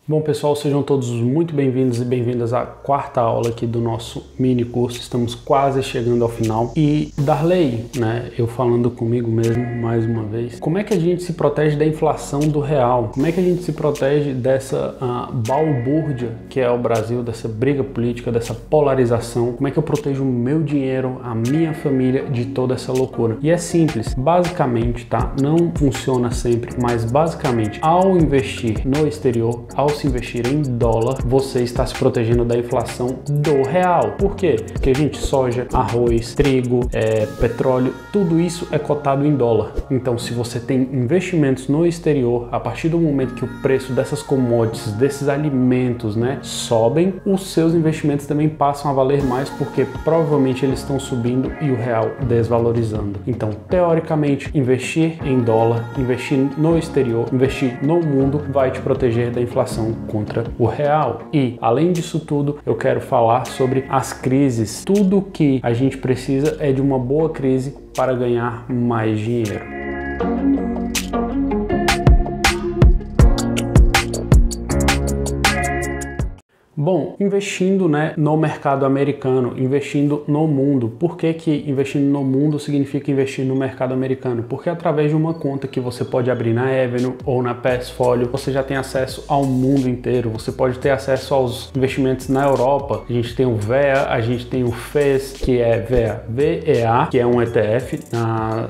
Bom, pessoal, sejam todos muito bem-vindos e bem-vindas à quarta aula aqui do nosso mini curso. Estamos quase chegando ao final. E Darley, eu falando comigo mesmo mais uma vez, como é que a gente se protege da inflação do real? Como é que a gente se protege dessa balbúrdia que é o Brasil, dessa briga política, dessa polarização? Como é que eu protejo o meu dinheiro, a minha família de toda essa loucura? E é simples, basicamente, tá? Não funciona sempre, mas basicamente, ao investir no exterior, ao se investir em dólar, você está se protegendo da inflação do real. Por quê? Porque, gente, soja, arroz, trigo, petróleo, tudo isso é cotado em dólar. Então, se você tem investimentos no exterior, a partir do momento que o preço dessas commodities, desses alimentos, sobem, os seus investimentos também passam a valer mais, porque provavelmente eles estão subindo e o real desvalorizando. Então, teoricamente, investir em dólar, investir no exterior, investir no mundo vai te proteger da inflação contra o real. E, além disso tudo, eu quero falar sobre as crises. Tudo que a gente precisa é de uma boa crise para ganhar mais dinheiro. Bom, investindo no mercado americano, investindo no mundo. Por que que investindo no mundo significa investir no mercado americano? Porque através de uma conta que você pode abrir na Avenue ou na Passfolio, você já tem acesso ao mundo inteiro. Você pode ter acesso aos investimentos na Europa. A gente tem o VEA, a gente tem o FES, que é VEA, que é um ETF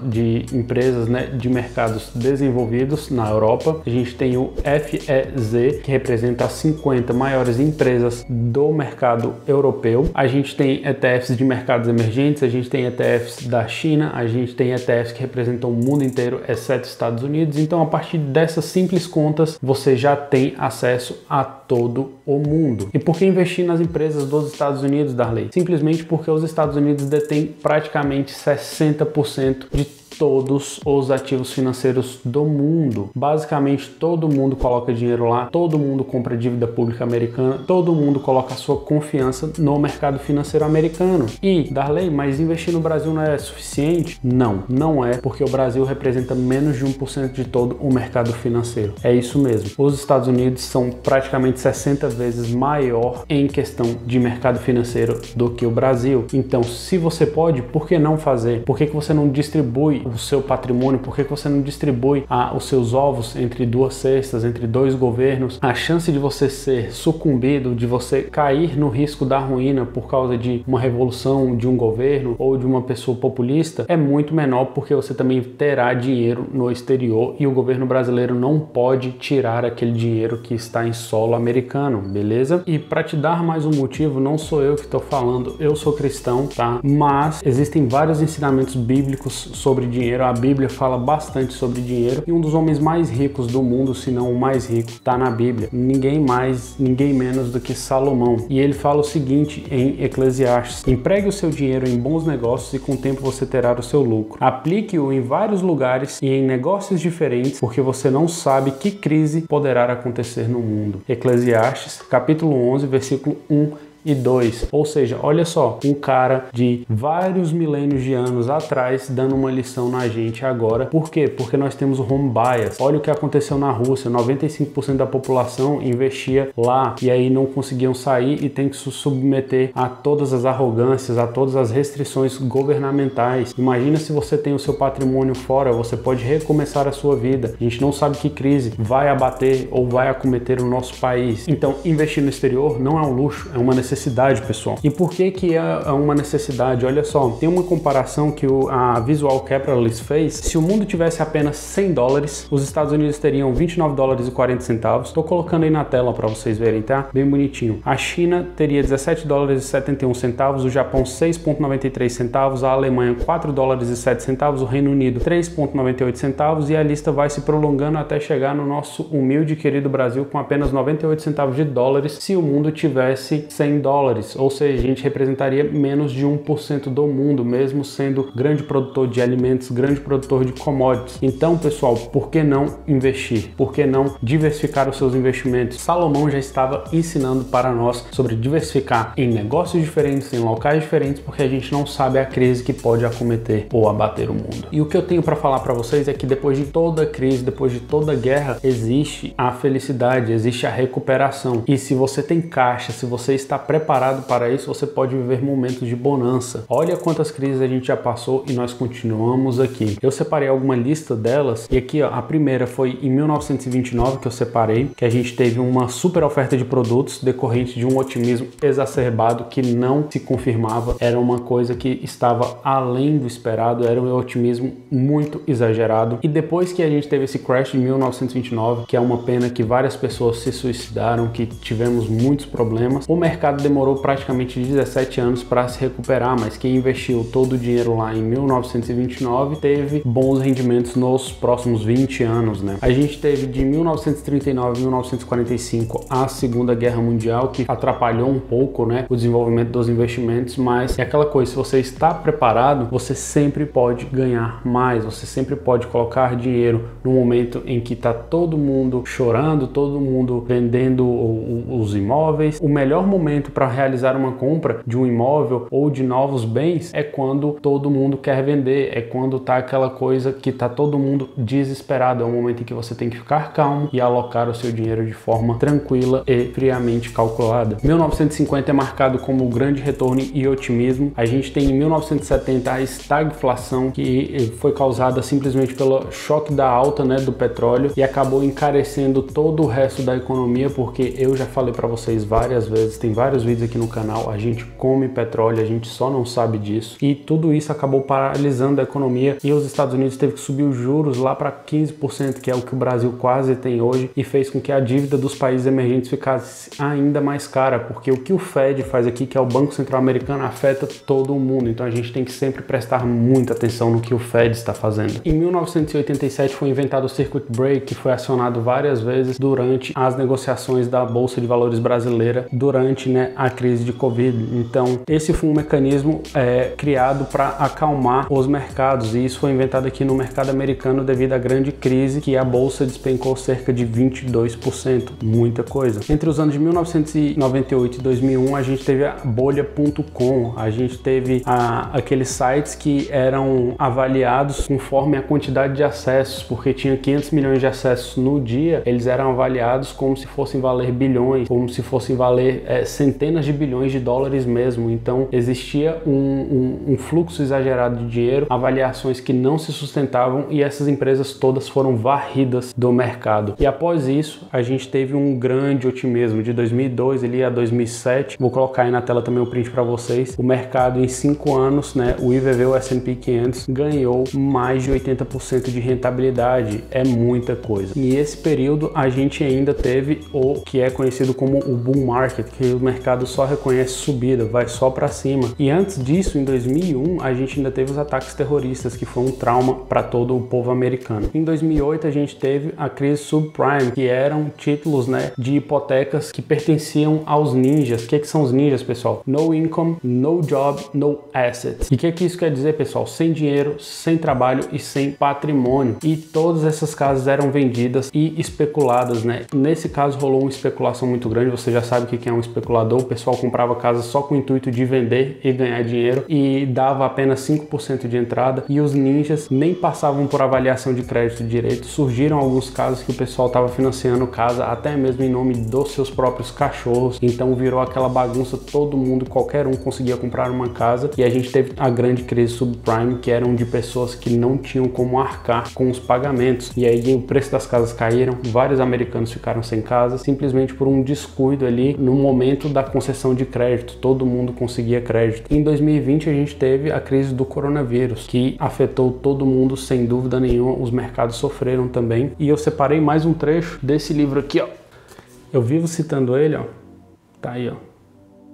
de empresas de mercados desenvolvidos na Europa. A gente tem o FEZ, que representa as 50 maiores empresas do mercado europeu. A gente tem ETFs de mercados emergentes, a gente tem ETFs da China, a gente tem ETFs que representam o mundo inteiro, exceto Estados Unidos. Então, a partir dessas simples contas, você já tem acesso a todo o mundo. E por que investir nas empresas dos Estados Unidos, Darley? Simplesmente porque os Estados Unidos detêm praticamente 60% de todos os ativos financeiros do mundo. Basicamente, todo mundo coloca dinheiro lá, todo mundo compra dívida pública americana, todo mundo coloca a sua confiança no mercado financeiro americano. E, Darley, mas investir no Brasil não é suficiente? Não, não é, porque o Brasil representa menos de 1% de todo o mercado financeiro. É isso mesmo. Os Estados Unidos são praticamente 60 vezes maior em questão de mercado financeiro do que o Brasil. Então, se você pode, por que não fazer? Por que você não distribui o seu patrimônio? Por que você não distribui os seus ovos entre duas cestas, entre dois governos? A chance de você ser sucumbido, de você cair no risco da ruína por causa de uma revolução de um governo ou de uma pessoa populista é muito menor, porque você também terá dinheiro no exterior e o governo brasileiro não pode tirar aquele dinheiro que está em solo americano, beleza? E para te dar mais um motivo, não sou eu que estou falando, eu sou cristão, tá? Mas existem vários ensinamentos bíblicos sobre dinheiro. A Bíblia fala bastante sobre dinheiro e um dos homens mais ricos do mundo, se não o mais rico, está na Bíblia. Ninguém mais, ninguém menos do que Salomão. E ele fala o seguinte em Eclesiastes: empregue o seu dinheiro em bons negócios e com o tempo você terá o seu lucro. Aplique-o em vários lugares e em negócios diferentes, porque você não sabe que crise poderá acontecer no mundo. Eclesiastes, capítulo 11, versículo 1 e 2, ou seja, olha só, um cara de vários milênios de anos atrás dando uma lição na gente agora. Por quê? Porque nós temos o home bias. Olha o que aconteceu na Rússia, 95% da população investia lá e aí não conseguiam sair e tem que se submeter a todas as arrogâncias, a todas as restrições governamentais. Imagina se você tem o seu patrimônio fora, você pode recomeçar a sua vida. A gente não sabe que crise vai abater ou vai acometer o nosso país. Então, investir no exterior não é um luxo, é uma necessidade, pessoal. E por que que é uma necessidade? Olha só, tem uma comparação que a Visual Capitalist fez. Se o mundo tivesse apenas 100 dólares, os Estados Unidos teriam 29 dólares e 40 centavos. Estou colocando aí na tela para vocês verem, tá? Bem bonitinho. A China teria 17 dólares e 71 centavos, o Japão 6,93 centavos, a Alemanha 4 dólares e 7 centavos, o Reino Unido 3,98 centavos e a lista vai se prolongando até chegar no nosso humilde e querido Brasil com apenas 98 centavos de dólares se o mundo tivesse 100 dólares, ou seja, a gente representaria menos de 1% do mundo, mesmo sendo grande produtor de alimentos, grande produtor de commodities. Então, pessoal, por que não investir? Por que não diversificar os seus investimentos? Salomão já estava ensinando para nós sobre diversificar em negócios diferentes, em locais diferentes, porque a gente não sabe a crise que pode acometer ou abater o mundo. E o que eu tenho para falar para vocês é que depois de toda crise, depois de toda guerra, existe a felicidade, existe a recuperação. E se você tem caixa, se você está preparado para isso, você pode viver momentos de bonança. Olha quantas crises a gente já passou e nós continuamos aqui. Eu separei alguma lista delas e aqui, ó, a primeira foi em 1929 que eu separei, que a gente teve uma super oferta de produtos decorrente de um otimismo exacerbado que não se confirmava, era uma coisa que estava além do esperado, era um otimismo muito exagerado. E depois que a gente teve esse crash de 1929, que é uma pena que várias pessoas se suicidaram, que tivemos muitos problemas, o mercado demorou praticamente 17 anos para se recuperar, mas quem investiu todo o dinheiro lá em 1929 teve bons rendimentos nos próximos 20 anos, né? A gente teve de 1939 a 1945 a Segunda Guerra Mundial, que atrapalhou um pouco, né, o desenvolvimento dos investimentos, mas é aquela coisa, se você está preparado, você sempre pode ganhar mais, você sempre pode colocar dinheiro no momento em que está todo mundo chorando, todo mundo vendendo os imóveis. O melhor momento para realizar uma compra de um imóvel ou de novos bens é quando todo mundo quer vender, é quando tá aquela coisa que tá todo mundo desesperado, é um momento em que você tem que ficar calmo e alocar o seu dinheiro de forma tranquila e friamente calculada. 1950 é marcado como grande retorno e otimismo. A gente tem em 1970 a estagflação, que foi causada simplesmente pelo choque da alta, né, do petróleo e acabou encarecendo todo o resto da economia, porque eu já falei para vocês várias vezes, tem vários vídeos aqui no canal, a gente come petróleo, a gente só não sabe disso, e tudo isso acabou paralisando a economia e os Estados Unidos teve que subir os juros lá para 15%, que é o que o Brasil quase tem hoje, e fez com que a dívida dos países emergentes ficasse ainda mais cara, porque o que o Fed faz aqui, que é o Banco Central Americano, afeta todo o mundo, então a gente tem que sempre prestar muita atenção no que o Fed está fazendo. Em 1987 foi inventado o Circuit Break, que foi acionado várias vezes durante as negociações da Bolsa de Valores brasileira durante, né, a crise de Covid. Então esse foi um mecanismo criado para acalmar os mercados, e isso foi inventado aqui no mercado americano devido à grande crise, que a bolsa despencou cerca de 22%, muita coisa. Entre os anos de 1998 e 2001 a gente teve a bolha.com, a gente teve aqueles sites que eram avaliados conforme a quantidade de acessos, porque tinha 500 milhões de acessos no dia, eles eram avaliados como se fossem valer bilhões, como se fossem valer centenas de bilhões de dólares mesmo. Então existia um fluxo exagerado de dinheiro, avaliações que não se sustentavam, e essas empresas todas foram varridas do mercado. E após isso a gente teve um grande otimismo de 2002 ali a 2007. Vou colocar aí na tela também o print para vocês. O mercado em 5 anos, né, o IVV, o S&P 500, ganhou mais de 80% de rentabilidade. É muita coisa. E esse período a gente ainda teve o que é conhecido como o bull market, que o mercado só reconhece subida, vai só para cima. E antes disso, em 2001, a gente ainda teve os ataques terroristas, que foi um trauma para todo o povo americano. Em 2008 a gente teve a crise subprime, que eram títulos, né, de hipotecas que pertenciam aos ninjas. O que são os ninjas, pessoal? No income, no job, no assets. E o que isso quer dizer, pessoal? Sem dinheiro, sem trabalho e sem patrimônio. E todas essas casas eram vendidas e especuladas, né? Nesse caso rolou uma especulação muito grande. Você já sabe o que é um especulador. O pessoal comprava casas só com o intuito de vender e ganhar dinheiro, e dava apenas 5% de entrada, e os ninjas nem passavam por avaliação de crédito direito. Surgiram alguns casos que o pessoal estava financiando casa até mesmo em nome dos seus próprios cachorros, então virou aquela bagunça, todo mundo, qualquer um conseguia comprar uma casa, e a gente teve a grande crise subprime, que eram de pessoas que não tinham como arcar com os pagamentos, e aí o preço das casas caíram, vários americanos ficaram sem casa, simplesmente por um descuido ali no momento da concessão de crédito, todo mundo conseguia crédito. Em 2020 a gente teve a crise do coronavírus, que afetou todo mundo sem dúvida nenhuma, os mercados sofreram também, e eu separei mais um trecho desse livro aqui, ó. Eu vivo citando ele, ó. Tá aí, ó.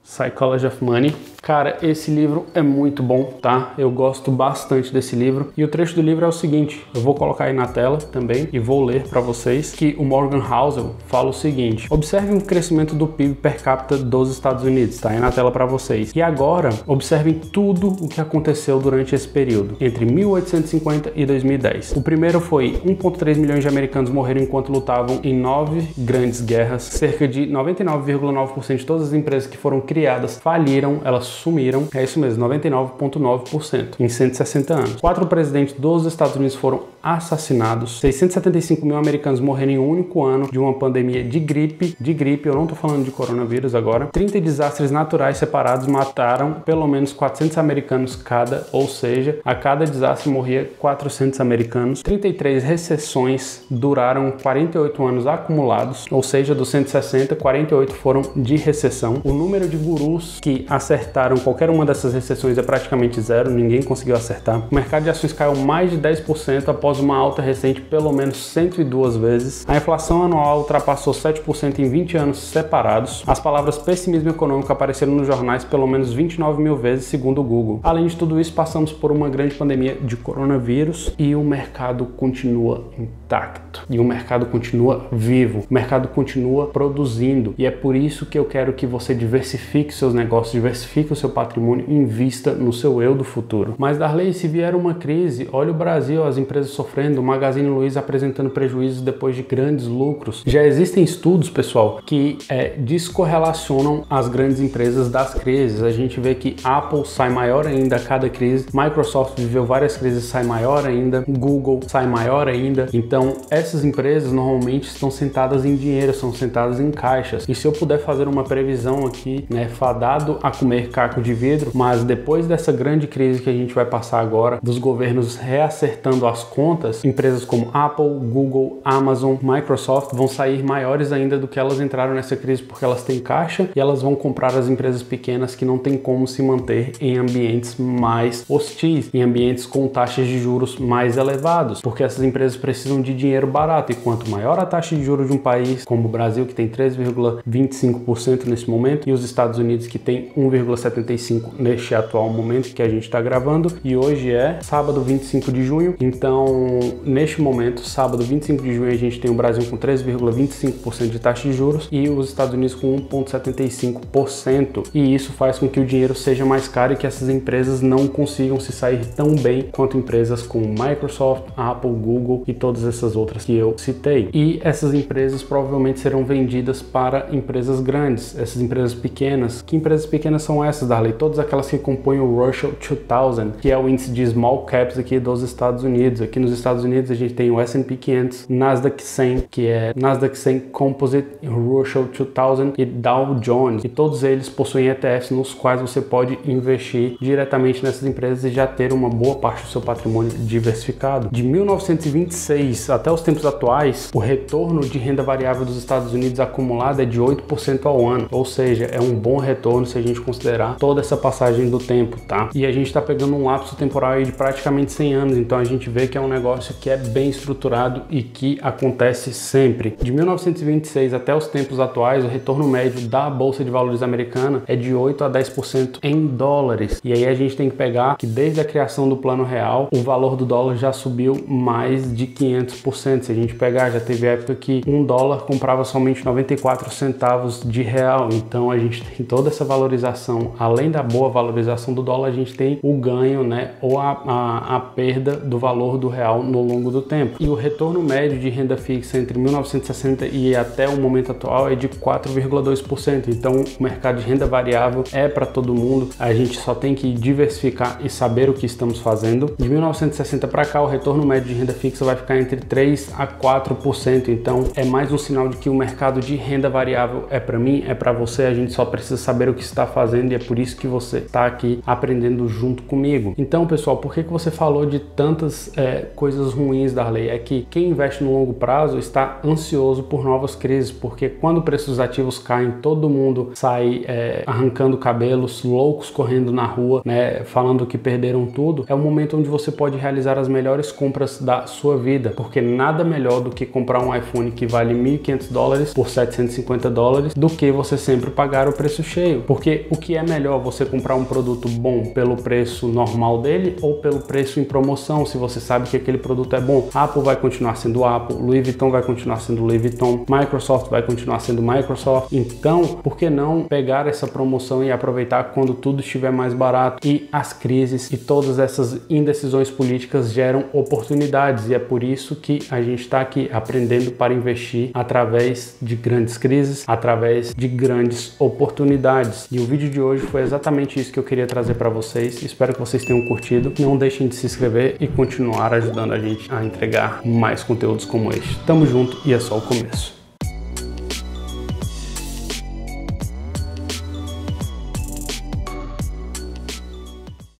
Psychology of Money. Cara, esse livro é muito bom, tá? Eu gosto bastante desse livro. E o trecho do livro é o seguinte, eu vou colocar aí na tela também e vou ler para vocês, que o Morgan Housel fala o seguinte: observem o crescimento do PIB per capita dos Estados Unidos, tá aí na tela para vocês. E agora, observem tudo o que aconteceu durante esse período, entre 1850 e 2010. O primeiro foi 1,3 milhões de americanos morreram enquanto lutavam em 9 grandes guerras. Cerca de 99,9% de todas as empresas que foram criadas faliram, elas sumiram. É isso mesmo, 99,9% em 160 anos. 4 presidentes dos Estados Unidos foram assassinados. 675 mil americanos morreram em um único ano de uma pandemia de gripe, eu não tô falando de coronavírus agora. 30 desastres naturais separados mataram pelo menos 400 americanos cada, ou seja, a cada desastre morria 400 americanos. 33 recessões duraram 48 anos acumulados, ou seja, dos 160, 48 foram de recessão. O número de gurus que acertaram qualquer uma dessas recessões é praticamente zero, ninguém conseguiu acertar. O mercado de ações caiu mais de 10% após uma alta recente pelo menos 102 vezes. A inflação anual ultrapassou 7% em 20 anos separados. As palavras pessimismo econômico apareceram nos jornais pelo menos 29 mil vezes, segundo o Google. Além de tudo isso, passamos por uma grande pandemia de coronavírus e o mercado continua intacto. E o mercado continua vivo. O mercado continua produzindo. E é por isso que eu quero que você diversifique seus negócios, diversifique o seu patrimônio, invista no seu eu do futuro. Mas, Darley, se vier uma crise, olha o Brasil, as empresas sofrendo, o Magazine Luiza apresentando prejuízos depois de grandes lucros. Já existem estudos, pessoal, que descorrelacionam as grandes empresas das crises. A gente vê que Apple sai maior ainda a cada crise, Microsoft viveu várias crises, sai maior ainda, Google sai maior ainda. Então, essas empresas normalmente estão sentadas em dinheiro, são sentadas em caixas. E se eu puder fazer uma previsão aqui, fadado a comer caco de vidro, mas depois dessa grande crise que a gente vai passar agora, dos governos reacertando as contas, empresas como Apple, Google, Amazon, Microsoft vão sair maiores ainda do que elas entraram nessa crise, porque elas têm caixa e elas vão comprar as empresas pequenas que não tem como se manter em ambientes mais hostis, em ambientes com taxas de juros mais elevados, porque essas empresas precisam de dinheiro barato, e quanto maior a taxa de juros de um país como o Brasil, que tem 3,25% nesse momento, e os Estados Unidos, que tem 1,75% neste atual momento que a gente está gravando, e hoje é sábado 25 de junho, então neste momento, sábado 25 de junho, a gente tem o Brasil com 3,25% de taxa de juros e os Estados Unidos com 1,75%, e isso faz com que o dinheiro seja mais caro e que essas empresas não consigam se sair tão bem quanto empresas como Microsoft, Apple, Google e todas essas outras que eu citei. E essas empresas provavelmente serão vendidas para empresas grandes, essas empresas pequenas. Que empresas pequenas são essas, Darley? Todas aquelas que compõem o Russell 2000, que é o índice de small caps aqui dos Estados Unidos. Aqui nos Estados Unidos a gente tem o S&P 500, Nasdaq 100, que é Nasdaq 100 Composite, Russell 2000 e Dow Jones. E todos eles possuem ETFs nos quais você pode investir diretamente nessas empresas e já ter uma boa parte do seu patrimônio diversificado. De 1926 até os tempos atuais, o retorno de renda variável dos Estados Unidos acumulado é de 8% ao ano, ou seja, é um bom retorno se a gente considerar toda essa passagem do tempo, tá? E a gente está pegando um lapso temporal aí de praticamente 100 anos, então a gente vê que é um negócio que é bem estruturado e que acontece sempre. De 1926 até os tempos atuais, o retorno médio da Bolsa de Valores americana é de 8 a 10% em dólares. E aí a gente tem que pegar que desde a criação do Plano Real, o valor do dólar já subiu mais de 500%. Se a gente pegar, já teve época que $1 comprava somente 94 centavos de real. Então a gente tem toda essa valorização. Além da boa valorização do dólar, a gente tem o ganho, ou a perda do valor do real no longo do tempo. E o retorno médio de renda fixa entre 1960 e até o momento atual é de 4,2%. Então o mercado de renda variável é para todo mundo. A gente só tem que diversificar e saber o que estamos fazendo. De 1960 para cá, o retorno médio de renda fixa vai ficar entre 3 a 4%. Então é mais um sinal de que o mercado de renda variável é para mim, é para você. A gente só precisa saber o que está fazendo e é por isso que você está aqui aprendendo junto comigo. Então, pessoal, por que você falou de tantas coisas ruins, Darley? É que quem investe no longo prazo está ansioso por novas crises, porque quando o preço dos ativos caem, todo mundo sai arrancando cabelos, loucos correndo na rua, falando que perderam tudo. É o momento onde você pode realizar as melhores compras da sua vida, porque porque nada melhor do que comprar um iPhone que vale $1.500 por $750 do que você sempre pagar o preço cheio. Porque o que é melhor, você comprar um produto bom pelo preço normal dele ou pelo preço em promoção, se você sabe que aquele produto é bom? Apple vai continuar sendo Apple, Louis Vuitton vai continuar sendo Louis Vuitton, Microsoft vai continuar sendo Microsoft. Então, por que não pegar essa promoção e aproveitar quando tudo estiver mais barato? E as crises e todas essas indecisões políticas geram oportunidades, e é por isso que a gente está aqui aprendendo para investir através de grandes crises, através de grandes oportunidades. E o vídeo de hoje foi exatamente isso que eu queria trazer para vocês. Espero que vocês tenham curtido. Não deixem de se inscrever e continuar ajudando a gente a entregar mais conteúdos como este. Tamo junto e é só o começo.